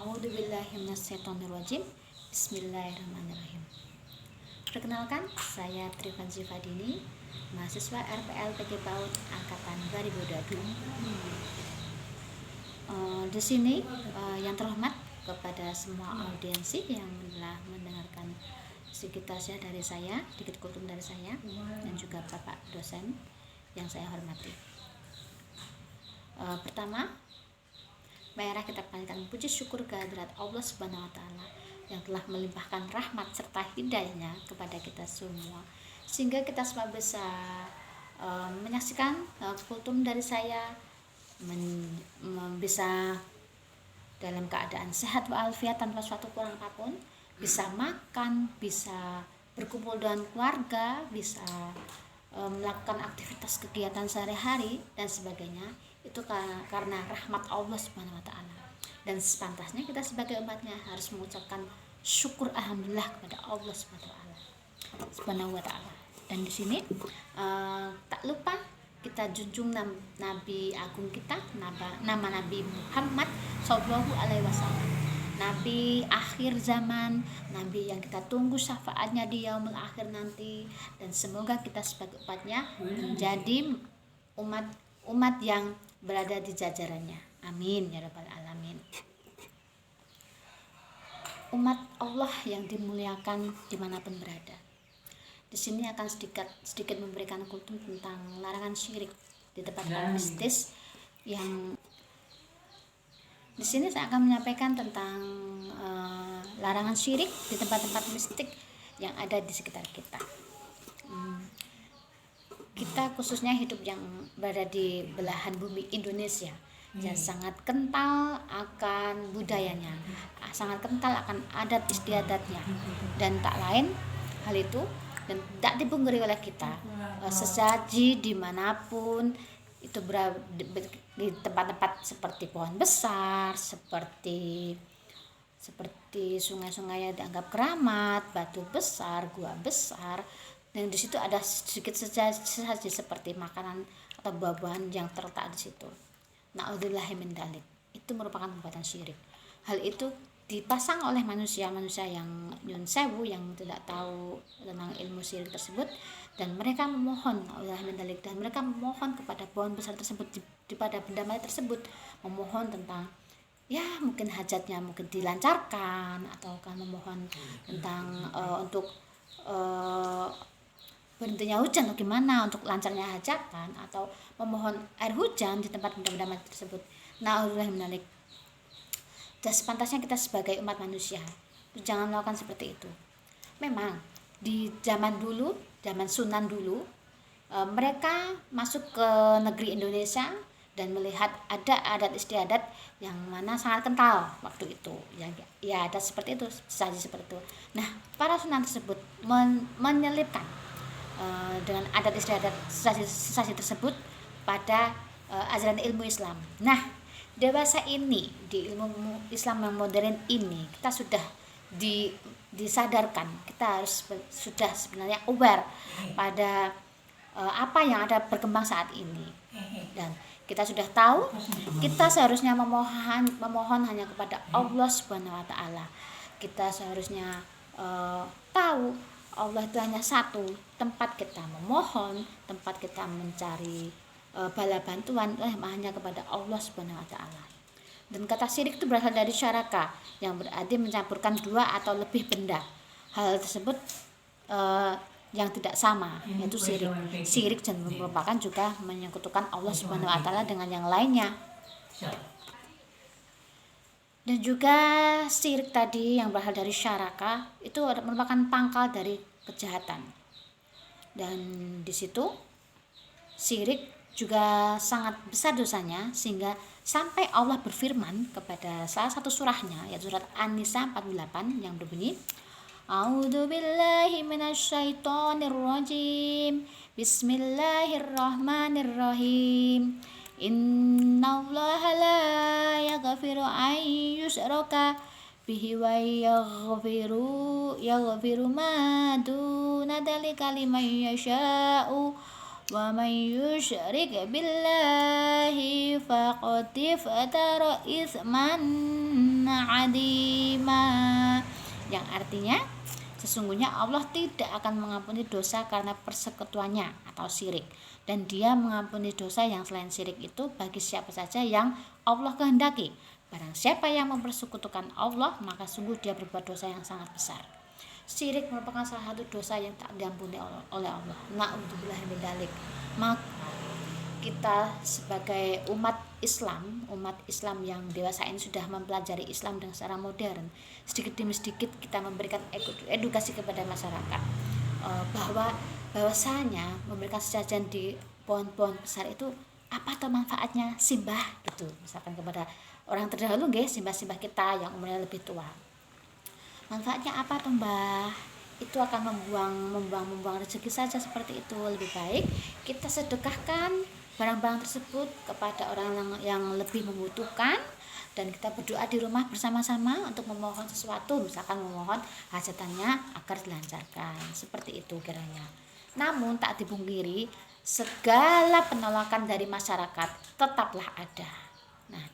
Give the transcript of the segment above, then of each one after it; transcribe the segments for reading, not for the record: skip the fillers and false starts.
A'udzubillahi minasyaitonirrajim. Bismillahirrahmanirrahim. Perkenalkan, saya Trifanzi Fadini, mahasiswa RPL PG PAUD angkatan 2022. Di sini yang terhormat kepada semua audiensi yang telah mendengarkan sedikit tausiah dari saya, sedikit kultum dari saya, dan juga Bapak dosen yang saya hormati. Pertama, marilah kita panjatkan puji syukur kehadirat Allah Subhanahu wa taala yang telah melimpahkan rahmat serta hidayahnya kepada kita semua, sehingga kita semua bisa menyaksikan kultum dari saya, bisa dalam keadaan sehat walafiat tanpa suatu kurang apapun, bisa makan, bisa berkumpul dengan keluarga, bisa melakukan aktivitas kegiatan sehari-hari dan sebagainya. Itu karena rahmat Allah Subhanahu wa taala. Dan sepantasnya kita sebagai umatnya harus mengucapkan syukur alhamdulillah kepada Allah Subhanahu wa taala. Dan di sini tak lupa kita junjung Nabi agung kita, nama Nabi Muhammad Sallallahu Alaihi Wasallam, Nabi akhir zaman, Nabi yang kita tunggu syafaatnya di yaumul akhir nanti. Dan semoga kita sebagai umatnya menjadi umat yang berada di jajarannya. Amin ya rabbal alamin. Umat Allah yang dimuliakan dimanapun berada. Di sini akan sedikit memberikan kultum tentang larangan syirik di tempat-tempat mistis. Yang di sini saya akan menyampaikan tentang larangan syirik di tempat-tempat mistik yang ada di sekitar kita. Kita khususnya hidup yang berada di belahan bumi Indonesia yang sangat kental akan budayanya, sangat kental akan adat istiadatnya, dan tak lain hal itu dan tidak dipungkiri oleh kita. Sesaji dimanapun itu di tempat-tempat seperti pohon besar, seperti sungai-sungai yang dianggap keramat, batu besar, gua besar, dan di situ ada sedikit sesaji seperti makanan atau buah-buahan yang terletak di situ. Na'udzubillahi min dzalik. Itu merupakan perbuatan syirik. Hal itu dipasang oleh manusia-manusia yang nyun sewu, yang tidak tahu tentang ilmu syirik tersebut, dan mereka memohon dan mereka memohon kepada pohon besar tersebut, pada benda mati tersebut, memohon tentang mungkin hajatnya mungkin dilancarkan, atau kan memohon tentang untuk berhentinya hujan atau gimana, untuk lancarnya hajatan, atau memohon air hujan di tempat benda-benda mati tersebut. Na'udzubillahi min dzalik. Dan sepantasnya kita sebagai umat manusia jangan melakukan seperti itu. Memang di zaman dulu, zaman Sunan dulu, mereka masuk ke negeri Indonesia dan melihat ada adat istiadat yang mana sangat kental waktu itu. Ya ada seperti itu, saja seperti itu. Nah, para sunan tersebut menyelipkan dengan adat istiadat sesaji tersebut pada ajaran ilmu Islam. Nah, dewasa ini, di ilmu Islam yang modern ini, kita sudah disadarkan, kita harus sudah sebenarnya aware pada apa yang ada berkembang saat ini, dan kita sudah tahu kita seharusnya memohon hanya kepada Allah Subhanahu wa taala. Kita seharusnya tahu Allah itu hanya satu, tempat kita memohon, tempat kita mencari bala bantuan hanya kepada Allah Subhanahu wa taala. Dan kata syirik itu berasal dari syaraka, yang berarti mencampurkan dua atau lebih benda. Hal tersebut yang tidak sama, yaitu syirik. Syirik dan merupakan juga menyekutukan Allah Subhanahu wa taala dengan yang lainnya. Dan juga syirik tadi yang berasal dari syaraka itu merupakan pangkal dari kejahatan. Dan di situ syirik juga sangat besar dosanya, sehingga sampai Allah berfirman kepada salah satu surahnya, yaitu surat An-Nisa 48, yang berbunyi, A'udzubillahi minasyaitonirrajim. Bismillahirrahmanirrahim. Innallaha la yaghfiru an yushraka bihi wa yaghfiru ma duna dzalika liman yasha'u wa may yusyrik billahi faqad iftara itsman 'azima, yang artinya sesungguhnya Allah tidak akan mengampuni dosa karena persekutuannya atau syirik, dan Dia mengampuni dosa yang selain syirik itu bagi siapa saja yang Allah kehendaki. Barang siapa yang mempersekutukan Allah, maka sungguh dia berbuat dosa yang sangat besar. Syirik merupakan salah satu dosa yang tak diampuni oleh Allah. Na'udzubillah min dzalik. Maka kita sebagai umat Islam yang dewasa ini sudah mempelajari Islam dengan secara modern. Sedikit demi sedikit kita memberikan edukasi kepada masyarakat bahwasanya memberikan sesajen di pohon-pohon besar itu apa atau manfaatnya simbah gitu, misalkan kepada orang terdahulu nggih, simbah-simbah kita yang umurnya lebih tua. Manfaatnya apa tuh Mbah? Itu akan membuang rezeki saja seperti itu. Lebih baik kita sedekahkan barang-barang tersebut kepada orang yang lebih membutuhkan, dan kita berdoa di rumah bersama-sama untuk memohon sesuatu, misalkan memohon hajatannya agar dilancarkan, seperti itu kiranya. Namun tak dipungkiri segala penolakan dari masyarakat tetaplah ada. Nah,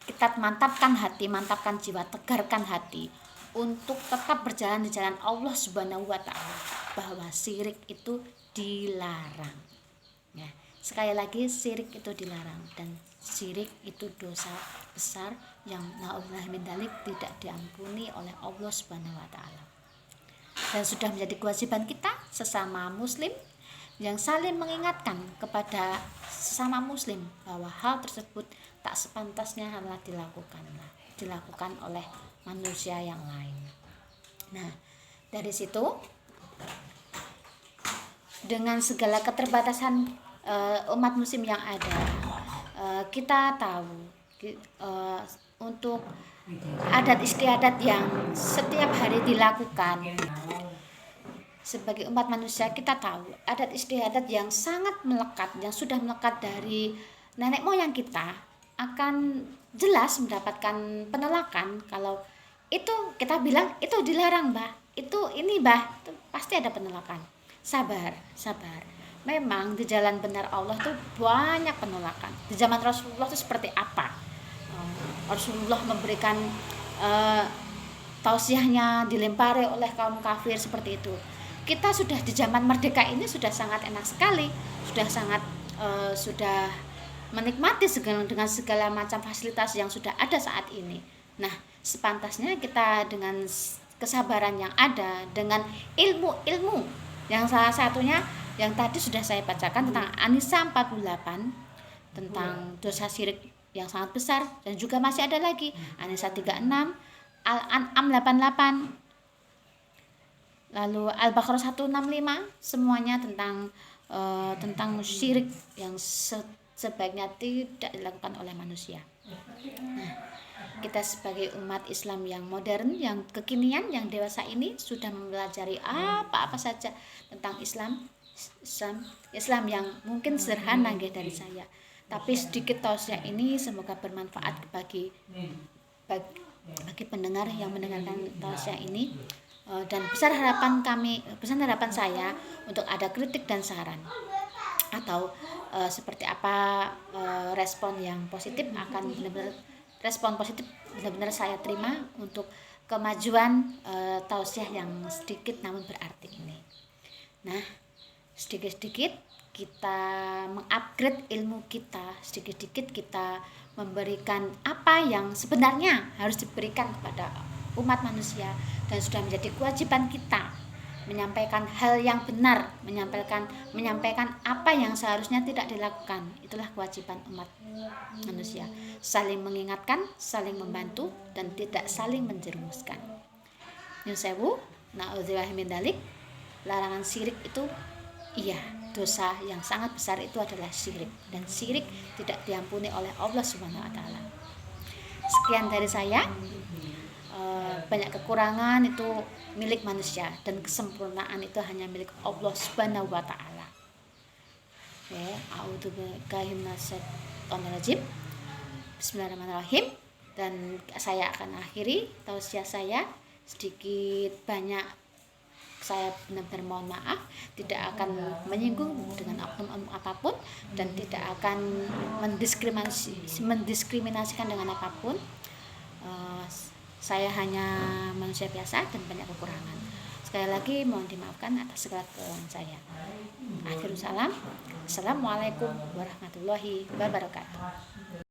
kita mantapkan hati, mantapkan jiwa, tegarkan hati untuk tetap berjalan di jalan Allah Subhanahu wa taala, bahwa syirik itu dilarang. Ya, sekali lagi syirik itu dilarang, dan syirik itu dosa besar yang na'udzubillah min dzalik tidak diampuni oleh Allah Subhanahu wa taala. Dan sudah menjadi kewajiban kita sesama muslim yang saling mengingatkan kepada sesama muslim bahwa hal tersebut tak sepantasnya adalah dilakukan oleh manusia yang lain. Nah, dari situ dengan segala keterbatasan umat muslim yang ada, kita tahu untuk adat istiadat yang setiap hari dilakukan sebagai umat manusia, kita tahu adat istiadat yang sangat melekat, yang sudah melekat dari nenek moyang kita, akan jelas mendapatkan penolakan. Kalau itu kita bilang itu dilarang Mbah, itu ini Mbah, itu pasti ada penolakan. Sabar. Memang di jalan benar Allah tuh banyak penolakan. Di zaman Rasulullah itu seperti apa? Rasulullah memberikan tausiahnya dilempari oleh kaum kafir seperti itu. Kita sudah di zaman merdeka ini sudah sangat enak sekali, sudah menikmati dengan segala macam fasilitas yang sudah ada saat ini. Nah, sepantasnya kita dengan kesabaran yang ada, dengan ilmu yang salah satunya yang tadi sudah saya bacakan tentang An-Nisa 48, tentang dosa syirik yang sangat besar, dan juga masih ada lagi An-Nisa 36, Al-An'am 88, lalu Al-Baqarah 165, semuanya tentang syirik yang sebaiknya tidak dilakukan oleh manusia. Nah, kita sebagai umat Islam yang modern, yang kekinian, yang dewasa ini sudah mempelajari apa saja tentang Islam yang mungkin sederhana dari saya, tapi sedikit tausiah ini semoga bermanfaat bagi pendengar yang mendengarkan tausiah ini. Dan besar harapan saya untuk ada kritik dan saran, atau seperti apa respon yang positif, akan respon positif benar-benar saya terima untuk kemajuan tausiah yang sedikit namun berarti ini. Nah, sedikit-sedikit kita mengupgrade ilmu kita, sedikit-sedikit kita memberikan apa yang sebenarnya harus diberikan kepada umat manusia, dan sudah menjadi kewajiban kita menyampaikan hal yang benar, menyampaikan apa yang seharusnya tidak dilakukan. Itulah kewajiban umat manusia, saling mengingatkan, saling membantu, dan tidak saling menjerumuskan. Nyun sewu, na'udzubillah min dzalik. Larangan syirik itu iya, dosa yang sangat besar itu adalah syirik, dan syirik tidak diampuni oleh Allah Subhanahu wa taala. Sekian dari saya. Banyak kekurangan itu milik manusia, dan kesempurnaan itu hanya milik Allah Subhanahu wa taala. A'udzubillahi minasyaitonir. Bismillahirrahmanirrahim. Dan saya akan akhiri tausiah saya, sedikit banyak Saya benar-benar mohon maaf, tidak akan menyinggung dengan oknum apapun dan tidak akan mendiskriminasikan dengan apapun. Saya hanya manusia biasa dan banyak kekurangan. Sekali lagi mohon dimaafkan atas segala kekurangan saya. Akhirul salam. Assalamualaikum warahmatullahi wabarakatuh.